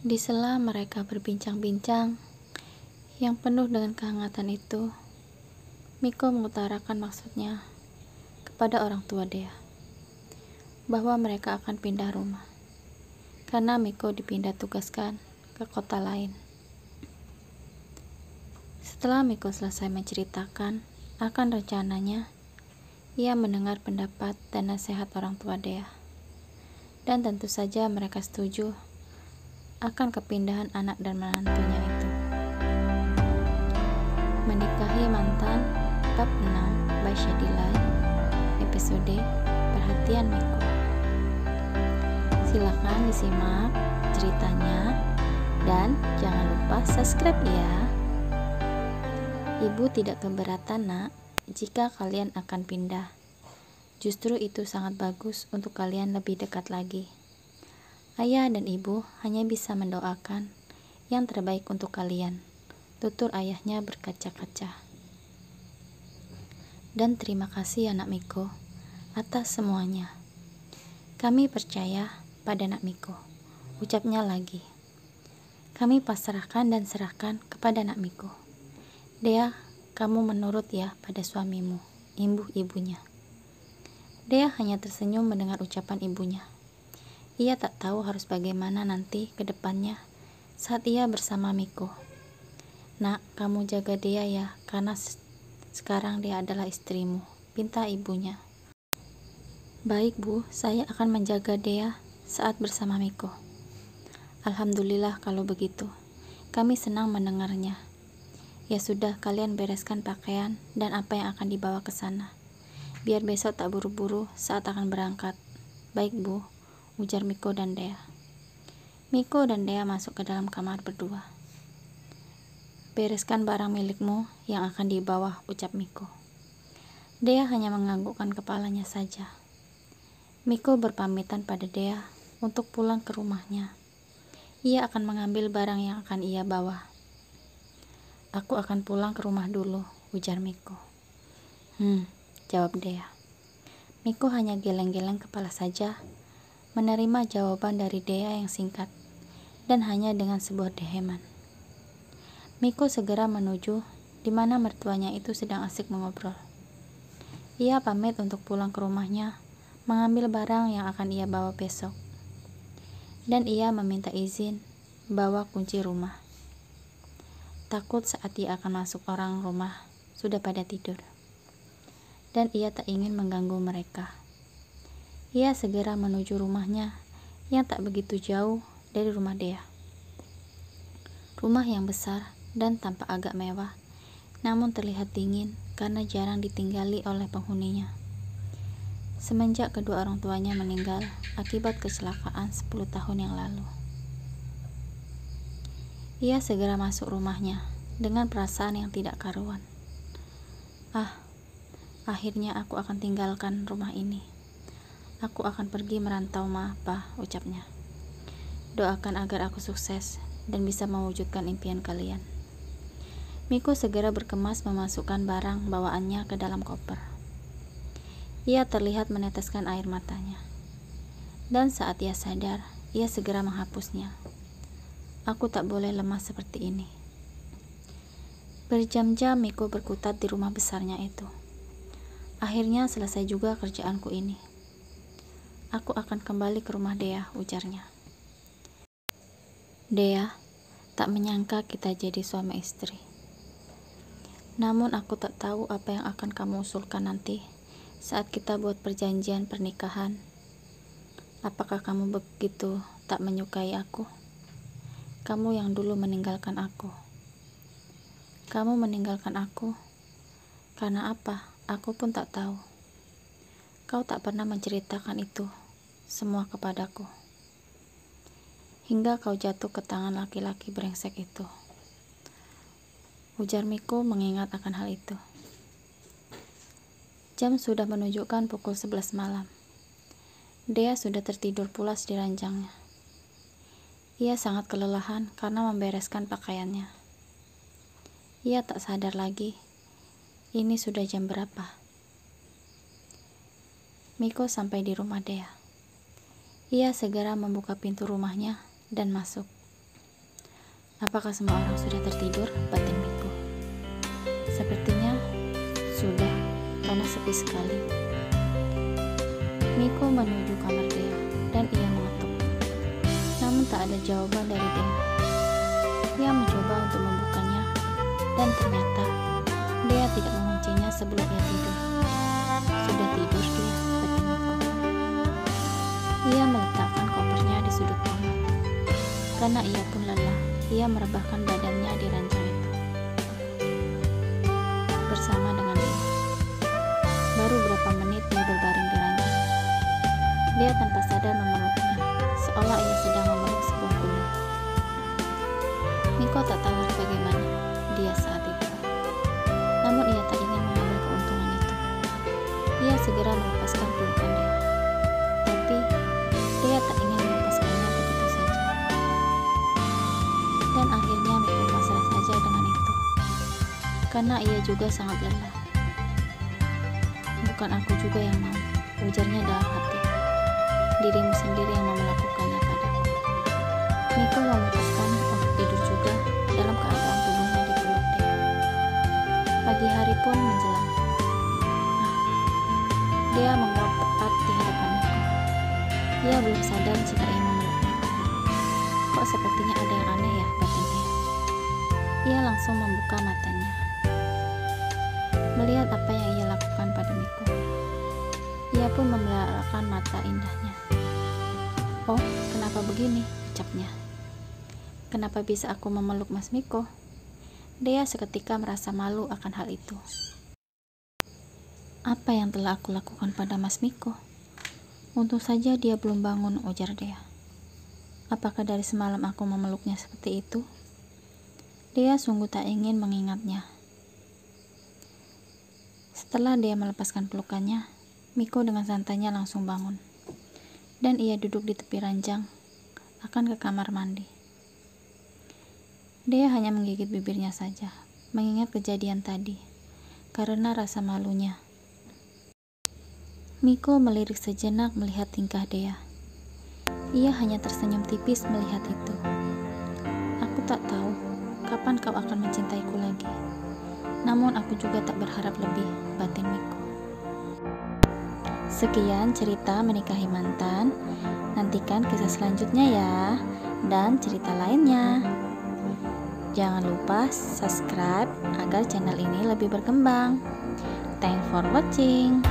Di sela mereka berbincang-bincang yang penuh dengan kehangatan itu, Miko mengutarakan maksudnya kepada orang tua Dea bahwa mereka akan pindah rumah karena Miko dipindah tugaskan ke kota lain. Setelah Miko selesai menceritakan akan rencananya, ia mendengar pendapat dan nasihat orang tua Dea, dan tentu saja mereka setuju akan kepindahan anak dan menantunya itu. Menikahi mantan bab 6 by Shadilay, episode Perhatian Miko. Silakan disimak ceritanya dan jangan lupa subscribe ya. Ibu tidak keberatan nak jika kalian akan pindah. Justru itu sangat bagus untuk kalian lebih dekat lagi. Ayah dan ibu hanya bisa mendoakan yang terbaik untuk kalian. Tutur ayahnya berkaca-kaca. Dan terima kasih ya Nak Miko atas semuanya. Kami percaya pada Nak Miko, ucapnya lagi. Kami pasrahkan dan serahkan kepada Nak Miko. Dea, kamu menurut ya pada suamimu, imbuh ibunya. Dea hanya tersenyum mendengar ucapan ibunya. Ia tak tahu harus bagaimana nanti ke depannya saat ia bersama Miko. Nak, kamu jaga Dea ya, karena sekarang dia adalah istrimu, pinta ibunya. Baik Bu, saya akan menjaga Dea saat bersama Miko. Alhamdulillah kalau begitu. Kami senang mendengarnya. Ya sudah, kalian bereskan pakaian dan apa yang akan dibawa ke sana. Biar besok tak buru-buru saat akan berangkat. Baik Bu, ujar Miko dan Dea. Miko dan Dea masuk ke dalam kamar berdua. Bereskan barang milikmu yang akan dibawa, ucap Miko. Dea hanya menganggukkan kepalanya saja. Miko berpamitan pada Dea untuk pulang ke rumahnya. Ia akan mengambil barang yang akan ia bawa. Aku akan pulang ke rumah dulu, ujar Miko. Jawab Dea. Miko hanya geleng-geleng kepala saja, menerima jawaban dari Dea yang singkat, dan hanya dengan sebuah deheman. Miko segera menuju di mana mertuanya itu sedang asik mengobrol. Ia pamit untuk pulang ke rumahnya, mengambil barang yang akan ia bawa besok. Dan ia meminta izin bawa kunci rumah. Takut saat ia akan masuk orang rumah sudah pada tidur. Dan ia tak ingin mengganggu mereka. Ia segera menuju rumahnya yang tak begitu jauh dari rumah Dea. Rumah yang besar dan tampak agak mewah, namun terlihat dingin karena jarang ditinggali oleh penghuninya. Semenjak kedua orang tuanya meninggal akibat kecelakaan 10 tahun yang lalu. Ia segera masuk rumahnya dengan perasaan yang tidak karuan. Akhirnya aku akan tinggalkan rumah ini. Aku akan pergi merantau Pak, ucapnya. Doakan agar aku sukses dan bisa mewujudkan impian kalian. Miko segera berkemas memasukkan barang bawaannya ke dalam koper. Ia terlihat meneteskan air matanya. Dan saat ia sadar, ia segera menghapusnya. Aku tak boleh lemah seperti ini. Berjam-jam Miko berkutat di rumah besarnya itu. Akhirnya selesai juga kerjaanku ini. Aku akan kembali ke rumah Dea, ujarnya. Dea, tak menyangka kita jadi suami istri. Namun aku tak tahu apa yang akan kamu usulkan nanti saat kita buat perjanjian pernikahan. Apakah kamu begitu tak menyukai aku? Kamu yang dulu meninggalkan aku. Kamu meninggalkan aku karena apa? Aku pun tak tahu. Kau tak pernah menceritakan itu semua kepadaku. Hingga kau jatuh ke tangan laki-laki brengsek itu. Ujar Miko mengingat akan hal itu. Jam sudah menunjukkan pukul 11 malam. Dea sudah tertidur pulas di ranjangnya. Ia sangat kelelahan karena membereskan pakaiannya. Ia tak sadar lagi, ini sudah jam berapa. Miko sampai di rumah Dea. Ia segera membuka pintu rumahnya dan masuk. Apakah semua orang sudah tertidur? Batin Miko. Sepertinya sudah, karena sepi sekali. Miko menuju kamar Dea dan ia mengetuk. Namun tak ada jawaban dari Dea. Ia mencoba untuk membukanya dan ternyata Dea tidak menguncinya sebelum ia tidur. Sudah tidur dia, batin Miko. Ia meletakkan kopernya di sudut kamar. Karena ia pun lelah, ia merebahkan badannya di ranjang itu bersama dengan Dea. Baru berapa menit dia berbaring di ranjang. Dia tanpa sadar memeluknya, seolah ia sedang memeluk sebuah gunung. Miko tak tahu harus bagaimana dia saat itu. Namun ia tak ingin mengambil keuntungan itu. Ia segera melepaskan pelukan Dea. Tapi Dea tak ingin melepaskannya begitu saja. Dan akhirnya Miko pasrah saja dengan itu. Karena ia juga sangat lelah. Bukan aku juga yang mau, ujarnya dalam hati. Dirimu sendiri yang mau melakukannya padaku. Miko memutuskan untuk tidur juga dalam keadaan tubuhnya dipeluk Dea. Pagi hari pun menjelang. Dea menguap tepat di hadapan Miko. Ia belum sadar jika ia memeluk Miko. Kok sepertinya ada yang aneh ya, batin Dea. Ia langsung membuka matanya. Melihat apa yang ia lakukan pada Miko, ia pun membelalakan mata indahnya. Oh, kenapa begini? Ucapnya. Kenapa bisa aku memeluk Mas Miko? Dea seketika merasa malu akan hal itu. Apa yang telah aku lakukan pada Mas Miko? Untung saja dia belum bangun, ujar Dea. Apakah dari semalam aku memeluknya seperti itu? Dea sungguh tak ingin mengingatnya. Setelah Dea melepaskan pelukannya, Miko dengan santainya langsung bangun. Dan ia duduk di tepi ranjang, akan ke kamar mandi. Dea hanya menggigit bibirnya saja, mengingat kejadian tadi, karena rasa malunya. Miko melirik sejenak melihat tingkah Dea. Ia hanya tersenyum tipis melihat itu. Aku tak tahu kapan kau akan mencintaiku lagi. Namun aku juga tak berharap lebih, batin Miko. Sekian cerita menikahi mantan. Nantikan kisah selanjutnya ya, dan cerita lainnya. Jangan lupa subscribe agar channel ini lebih berkembang. Thanks for watching.